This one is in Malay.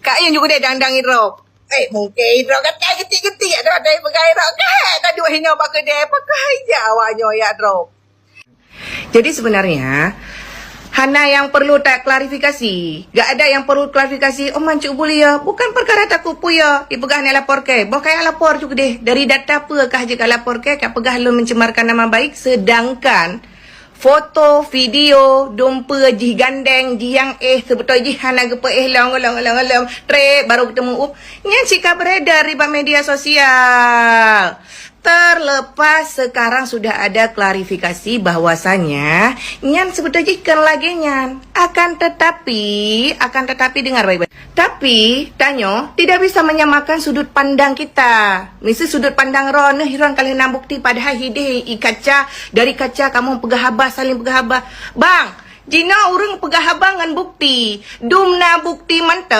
Kak yang juga dia dandang Irok. Mungkin Irok kata getik-getik ada pegang Irok kan. Tak dua hina pakai dia pakai je awaknya ya Irok. Jadi sebenarnya Hana yang perlu tak klarifikasi. Gak ada yang perlu klarifikasi. Oh mancuk boleh ya. Bukan perkara takut pu ya. Ipegah nak lapor ke. Bawa kaya lapor juga deh. Dari data apa kah jika lapor ke. Kak pegah lu mencemarkan nama baik. Sedangkan foto, video, dompa, jih gandeng, jih yang sebetul jih Hana gepa long, trek, baru ketemu Nyan cika beredar di media sosial. Terlepas sekarang sudah ada klarifikasi bahwasannya Nyan sebetulnya kan lagi Nyan. Akan tetapi dengar baik-baik. Tapi tanyo tidak bisa menyamakan sudut pandang kita. Mesti sudut pandang Ron kalian nak bukti padahal hidih kaca dari kaca kamu pegah habah saling pegah habah. Bang, jina urang pegah habah ngan bukti. Dumna bukti mantap.